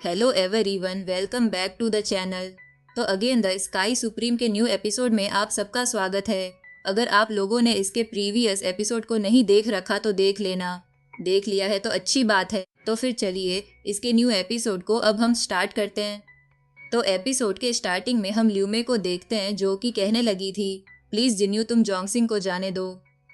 Hello everyone, welcome back to the channel. तो again the sky supreme के new episode में आप सबका स्वागत है। अगर आप लोगों ने इसके प्रीवियस एपिसोड को नहीं देख रखा तो देख लेना। देख लिया है तो अच्छी बात है। तो फिर चलिए इसके न्यू एपिसोड को अब हम स्टार्ट करते हैं। तो एपिसोड के स्टार्टिंग में हम ल्यूमे को देखते हैं जो कि कहने लगी थी, प्लीज़ जिन्यू तुम जोंगसिंग को जाने दो,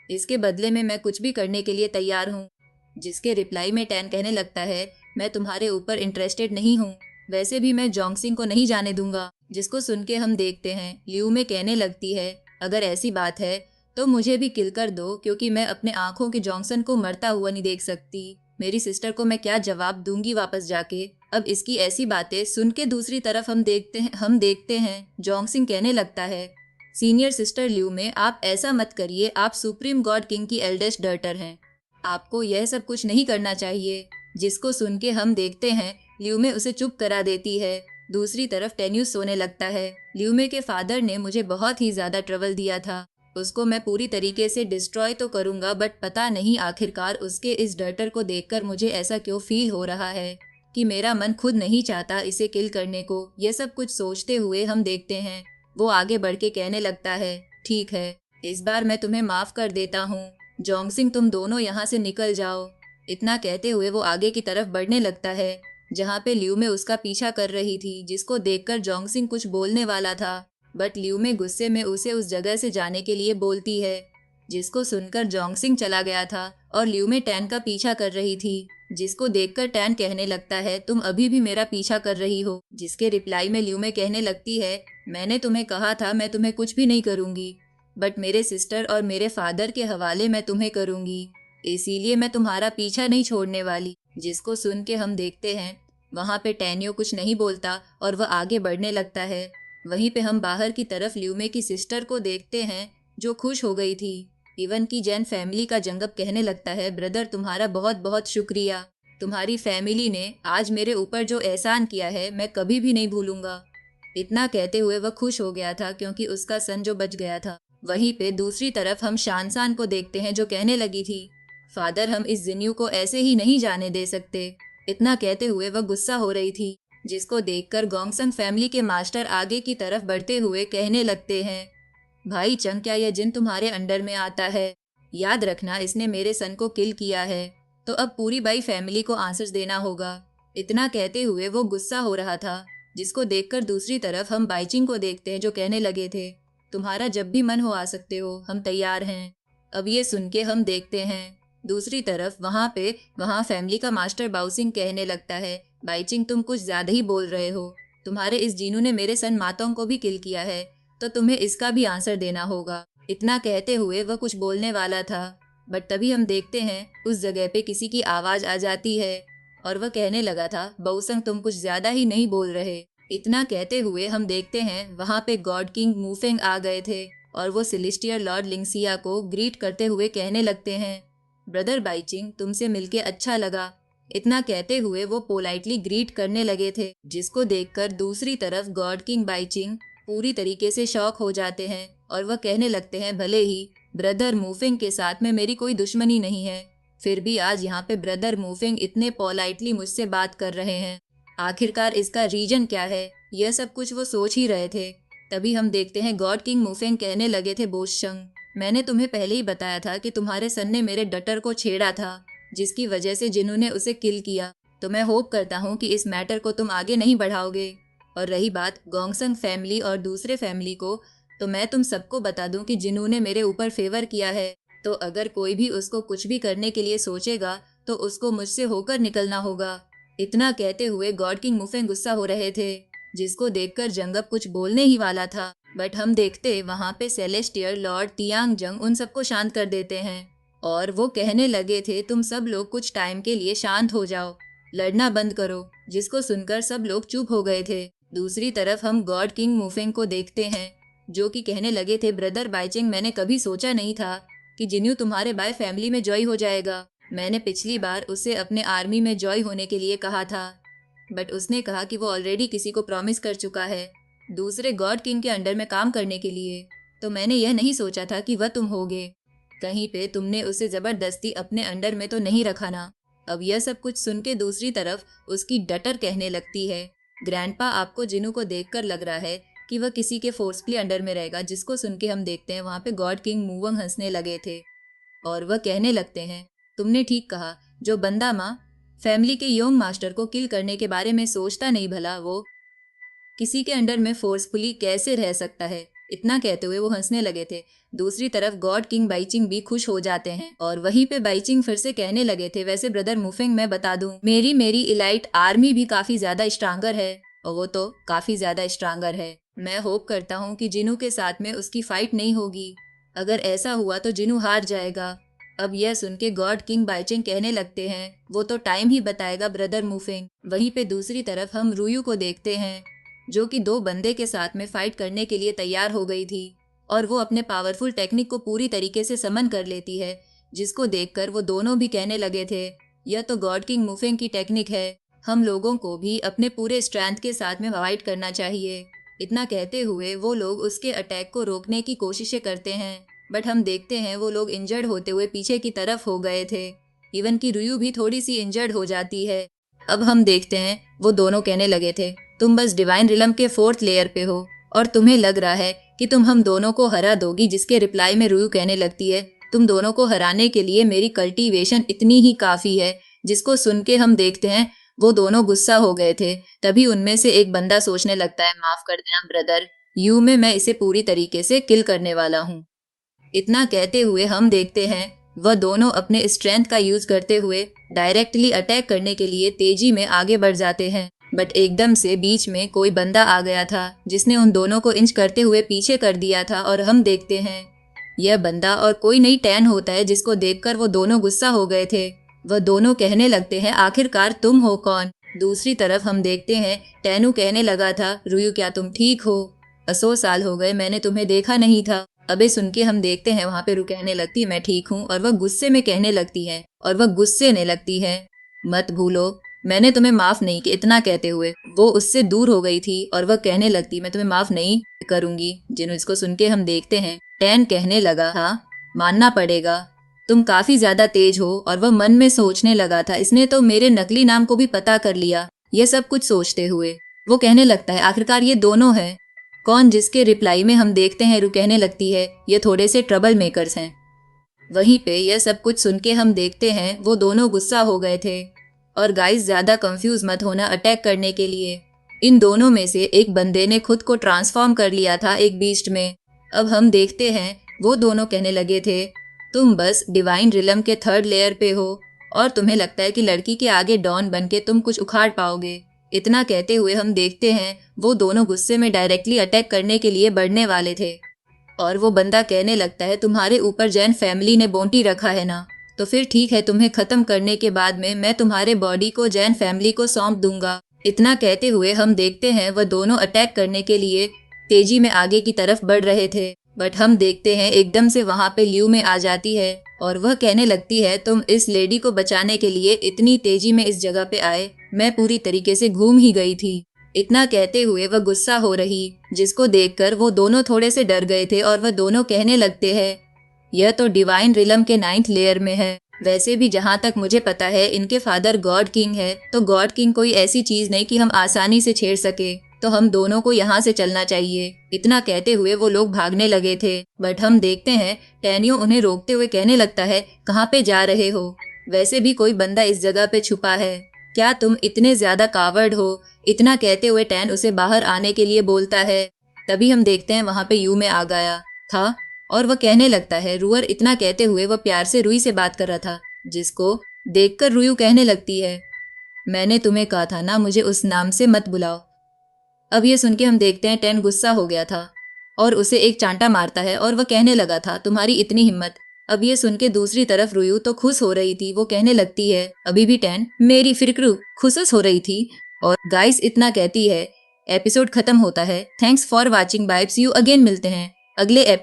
इसके बदले में मैं कुछ भी करने के लिए तैयार हूँ। जिसके रिप्लाई में टैन कहने लगता है, मैं तुम्हारे ऊपर इंटरेस्टेड नहीं हूँ, वैसे भी मैं जोंगसिंग को नहीं जाने दूंगा। जिसको सुन के हम देखते हैं ल्यूमे कहने लगती है, अगर ऐसी बात है तो मुझे भी किल कर दो, क्योंकि मैं अपने आंखों के जोंगसन को मरता हुआ नहीं देख सकती। मेरी सिस्टर को मैं क्या जवाब दूंगी वापस जाके। अब इसकी ऐसी बातें सुन के दूसरी तरफ हम देखते हैं जोंगसिंग कहने लगता है, सीनियर सिस्टर ल्यूमे आप ऐसा मत करिए, आप सुप्रीम गॉड किंग की एल्डेस्ट डॉटर हैं, आपको यह सब कुछ नहीं करना चाहिए। जिसको सुन के हम देखते हैं ल्यूमे उसे चुप करा देती है। दूसरी तरफ टेन्यूस सोने लगता है। ल्यूमे के फादर ने मुझे बहुत ही ज्यादा ट्रबल दिया था, उसको मैं पूरी तरीके से डिस्ट्रॉय तो करूंगा, बट पता नहीं आखिरकार उसके इस डॉटर को देखकर मुझे ऐसा क्यों फील हो रहा है कि मेरा मन खुद नहीं चाहता इसे किल करने को। ये सब कुछ सोचते हुए हम देखते हैं वो आगे बढ़ के कहने लगता है, ठीक है, इस बार मैं तुम्हें माफ कर देता हूँ, जोंगसिंग तुम दोनों यहाँ से निकल जाओ। इतना कहते हुए वो आगे की तरफ बढ़ने लगता है जहाँ पे ल्यूमे उसका पीछा कर रही थी। जिसको देखकर जोंगसिंग कुछ बोलने वाला था, बट ल्यूमे गुस्से में उसे उस जगह से जाने के लिए बोलती है। जिसको सुनकर जोंगसिंग चला गया था और ल्यूमे टैन का पीछा कर रही थी। जिसको देखकर टैन कहने लगता है, तुम अभी भी मेरा पीछा कर रही हो। जिसके रिप्लाई में ल्यूमे कहने लगती है, मैंने तुम्हें कहा था मैं तुम्हें कुछ भी नहीं करूंगी, बट मेरे सिस्टर और मेरे फादर के हवाले मैं तुम्हें करूंगी, इसीलिए मैं तुम्हारा पीछा नहीं छोड़ने वाली। जिसको सुन के हम देखते हैं वहाँ पे टैनियो कुछ नहीं बोलता और वह आगे बढ़ने लगता है। वहीं पे हम बाहर की तरफ ल्यूमे की सिस्टर को देखते हैं जो खुश हो गई थी। इवन की जैन फैमिली का जंगब कहने लगता है, ब्रदर तुम्हारा बहुत बहुत शुक्रिया, तुम्हारी फैमिली ने आज मेरे ऊपर जो एहसान किया है मैं कभी भी नहीं भूलूंगा। इतना कहते हुए वह खुश हो गया था क्योंकि उसका सन जो बच गया था। वहीं पे दूसरी तरफ हम शानसान को देखते हैं जो कहने लगी थी, फादर हम इस जिन्यू को ऐसे ही नहीं जाने दे सकते। इतना कहते हुए वह गुस्सा हो रही थी। जिसको देखकर गोंगसंग फैमिली के मास्टर आगे की तरफ बढ़ते हुए कहने लगते हैं, भाई चंग क्या यह जिन तुम्हारे अंडर में आता है? याद रखना इसने मेरे सन को किल किया है, तो अब पूरी बाई फैमिली को आंसर्स देना होगा। इतना कहते हुए वो गुस्सा हो रहा था। जिसको देखकर दूसरी तरफ हम बाइचिंग को देखते हैं जो कहने लगे थे, तुम्हारा जब भी मन हो आ सकते हो, हम तैयार हैं। अब ये सुन के हम देखते हैं दूसरी तरफ वहाँ फैमिली का मास्टर बाउसिंग कहने लगता है, बाइचिंग तुम कुछ ज्यादा ही बोल रहे हो, तुम्हारे इस जीनू ने मेरे सन मातोंग को भी किल किया है, तो तुम्हें इसका भी आंसर देना होगा। इतना कहते हुए वह कुछ बोलने वाला था, बट तभी हम देखते हैं उस जगह पे किसी की आवाज आ जाती है और वह कहने लगा था, बाउसंग तुम कुछ ज्यादा ही नहीं बोल रहे। इतना कहते हुए हम देखते हैं वहाँ पे गॉड किंग मूफेंग आ गए थे और वो सेलेस्टियल लॉर्ड लिंगसिया को ग्रीट करते हुए कहने लगते हैं, ब्रदर बाइचिंग तुमसे मिलके अच्छा लगा। इतना कहते हुए वो पोलाइटली ग्रीट करने लगे थे। जिसको देखकर दूसरी तरफ गॉड किंग बाइचिंग पूरी तरीके से शॉक हो जाते हैं और वह कहने लगते हैं, भले ही ब्रदर मूफिंग के साथ में मेरी कोई दुश्मनी नहीं है, फिर भी आज यहाँ पे ब्रदर मूफिंग इतने पोलाइटली मुझसे बात कर रहे हैं, आखिरकार इसका रीजन क्या है? यह सब कुछ वो सोच ही रहे थे। तभी हम देखते हैं गॉड किंग मूफिंग कहने लगे थे, बोशंग मैंने तुम्हें पहले ही बताया था कि तुम्हारे सन ने मेरे डटर को छेड़ा था, जिसकी वजह से जिन्होंने उसे किल किया, तो मैं होप करता हूँ कि इस मैटर को तुम आगे नहीं बढ़ाओगे। और रही बात गोंगसंग फैमिली और दूसरे फैमिली को, तो मैं तुम सबको बता दूं कि जिन्होंने मेरे ऊपर फेवर किया है, तो अगर कोई भी उसको कुछ भी करने के लिए सोचेगा तो उसको मुझसे होकर निकलना होगा। इतना कहते हुए गॉड किंग मूफेंग गुस्सा हो रहे थे। जिसको देखकर जंगब कुछ बोलने ही वाला था, बट हम देखते वहाँ पे सेलेस्टियर लॉर्ड तियांग जंग उन सबको शांत कर देते हैं और वो कहने लगे थे, तुम सब लोग कुछ टाइम के लिए शांत हो जाओ, लड़ना बंद करो। जिसको सुनकर सब लोग चुप हो गए थे। दूसरी तरफ हम गॉड किंग मूफेंग को देखते हैं जो कि कहने लगे थे, ब्रदर बाइचिंग मैंने कभी सोचा नहीं था कि जिन्यू तुम्हारे बाय फैमिली में जॉय हो जाएगा। मैंने पिछली बार उसे अपने आर्मी में जॉय होने के लिए कहा था, बट उसने कहा कि वो ऑलरेडी किसी को प्रॉमिस कर चुका है दूसरे गॉड किंग के अंडर में काम करने के लिए, तो मैंने यह नहीं सोचा था कि वह तुम होगे। कहीं पे तुमने उसे जबरदस्ती अपने अंडर में तो नहीं रखा ना? अब यह सब कुछ सुन के दूसरी तरफ उसकी डटर कहने लगती है, ग्रैंडपा आपको जिनू को देखकर लग रहा है कि वह किसी के फोर्सफुली अंडर में रहेगा, जिसको सुन के हम देखते हैं वहाँ पे गॉड किंग मूवंग हंसने लगे थे और वह कहने लगते हैं, तुमने ठीक कहा, जो बंदा माँ फैमिली के योंग मास्टर को किल करने के बारे में सोचता नहीं भला वो किसी के अंडर में फोर्सफुली कैसे रह सकता है। इतना कहते हुए वो हंसने लगे थे। दूसरी तरफ गॉड किंग बाइचिंग भी खुश हो जाते हैं और वहीं पे बाइचिंग फिर से कहने लगे थे, वैसे ब्रदर मुफिंग मैं बता दूं, मेरी इलाइट आर्मी भी काफी ज्यादा स्ट्रांगर है और वो तो काफी ज्यादा स्ट्रांगर है। मैं होप करता हूँ कि जिनू के साथ में उसकी फाइट नहीं होगी। अगर ऐसा हुआ तो जिनू हार जाएगा। अब यह सुन के गॉड किंग बाइचिंग कहने लगते हैं, वो तो टाइम ही बताएगा ब्रदर मुफिंग। वहीं पे दूसरी तरफ हम रुयू को देखते हैं जो कि 2 बंदे के साथ में फाइट करने के लिए तैयार हो गई थी और वो अपने पावरफुल टेक्निक को पूरी तरीके से समन कर लेती है, जिसको देखकर वो दोनों भी कहने लगे थे, यह तो गॉड किंग मुफिंग की टेक्निक है, हम लोगों को भी अपने पूरे स्ट्रेंथ के साथ में फाइट करना चाहिए। इतना कहते हुए वो लोग उसके अटैक को रोकने की कोशिशें करते हैं, बट हम देखते हैं वो लोग इंजर्ड होते हुए पीछे की तरफ हो गए थे। इवन की रुयू भी थोड़ी सी इंजर्ड हो जाती है। अब हम देखते हैं वो दोनों कहने लगे थे, तुम बस डिवाइन रिलम के 4th लेयर पे हो और तुम्हें लग रहा है कि तुम हम दोनों को हरा दोगी, जिसके रिप्लाई में रुयू कहने लगती है, तुम दोनों को हराने के लिए मेरी कल्टीवेशन इतनी ही काफी है। जिसको सुन के हम देखते हैं वो दोनों गुस्सा हो गए थे। तभी उनमें से एक बंदा सोचने लगता है, माफ कर देना ब्रदर, यू में मैं इसे पूरी तरीके से किल करने वाला हूँ। इतना कहते हुए हम देखते हैं वह दोनों अपने स्ट्रेंथ का यूज करते हुए डायरेक्टली अटैक करने के लिए तेजी में आगे बढ़ जाते हैं, बट एकदम से बीच में कोई बंदा आ गया था जिसने उन दोनों को इंच करते हुए पीछे कर दिया था और हम देखते हैं यह बंदा और कोई नहीं टैन होता है, जिसको देखकर वो दोनों गुस्सा हो गए थे। वह दोनों कहने लगते हैं, आखिरकार तुम हो कौन। दूसरी तरफ हम देखते हैं टैनू कहने लगा था, रुयू क्या तुम ठीक हो, 100 साल हो गए मैंने तुम्हें देखा नहीं था। अबे सुन के हम देखते हैं वहाँ पे रू कहने लगती है, मैं ठीक हूँ, और वह गुस्से में कहने लगती है और वह गुस्से ने लगती है, मत भूलो मैंने तुम्हें माफ नहीं किया। इतना कहते हुए वो उससे दूर हो गई थी और वह कहने लगती, मैं तुम्हें माफ नहीं करूंगी। जिन्हों इसको सुन के हम देखते हैं टैन कहने लगा, हाँ मानना पड़ेगा तुम काफी ज्यादा तेज हो, और वह मन में सोचने लगा था, इसने तो मेरे नकली नाम को भी पता कर लिया। ये सब कुछ सोचते हुए वो कहने लगता है, आखिरकार ये दोनों हैं कौन, जिसके रिप्लाई में हम देखते हैं रू कहने लगती है, ये थोड़े से ट्रबल मेकर्स हैं। वहीं पे यह सब कुछ सुन के हम देखते हैं वो दोनों गुस्सा हो गए थे और गाइस ज्यादा कंफ्यूज मत होना अटैक करने के लिए। इन दोनों में से एक बंदे ने खुद को ट्रांसफॉर्म कर लिया था एक बीस्ट में। अब हम देखते हैं वो दोनों कहने लगे थे, तुम बस डिवाइन रिलम के 3rd लेयर पे हो और तुम्हें लगता है कि लड़की के आगे डॉन बन के तुम कुछ उखाड़ पाओगे। इतना कहते हुए हम देखते हैं वो दोनों गुस्से में डायरेक्टली अटैक करने के लिए बढ़ने वाले थे और वो बंदा कहने लगता है, तुम्हारे ऊपर जैन फैमिली ने बोंटी रखा है ना, तो फिर ठीक है, तुम्हें खत्म करने के बाद में मैं तुम्हारे बॉडी को जैन फैमिली को सौंप दूंगा। इतना कहते हुए हम देखते हैं वह दोनों अटैक करने के लिए तेजी में आगे की तरफ बढ़ रहे थे, बट हम देखते हैं एकदम से वहां पे ल्यू में आ जाती है और वह कहने लगती है, तुम इस लेडी को बचाने के लिए इतनी तेजी में इस जगह पे आए, मैं पूरी तरीके से घूम ही गई थी। इतना कहते हुए वह गुस्सा हो रही, जिसको देखकर वो दोनों थोड़े से डर गए थे और वह दोनों कहने लगते हैं, यह तो डिवाइन रिलम के 9th लेयर में है। वैसे भी जहाँ तक मुझे पता है इनके फादर गॉड किंग है, तो गॉड किंग कोई ऐसी चीज नहीं कि हम आसानी से छेड़ सके, तो हम दोनों को यहाँ से चलना चाहिए। इतना कहते हुए वो लोग भागने लगे थे, बट हम देखते हैं टैनियो उन्हें रोकते हुए कहने लगता है, कहाँ पे जा रहे हो, वैसे भी कोई बंदा इस जगह पे छुपा है, क्या तुम इतने ज्यादा कावर्ड हो। इतना कहते हुए टैन उसे बाहर आने के लिए बोलता है। तभी हम देखते हैं वहां पे यू में आ गया था और वह कहने लगता है, रुअर। इतना कहते हुए वह प्यार से रुई से बात कर रहा था, जिसको देखकर रुयू कहने लगती है, मैंने तुम्हें कहा था ना मुझे उस नाम से मत बुलाओ। अब ये सुन के हम देखते हैं टैन गुस्सा हो गया था और उसे एक चांटा मारता है और वह कहने लगा था, तुम्हारी इतनी हिम्मत। अब ये सुन के दूसरी तरफ रुयू तो खुश हो रही थी, वो कहने लगती है, अभी भी टैन मेरी फिक्रू खुश हो रही थी। और गाइस इतना कहती है, एपिसोड खत्म होता है। Thanks for watching vibes, you again मिलते हैं अगले एपिसोड।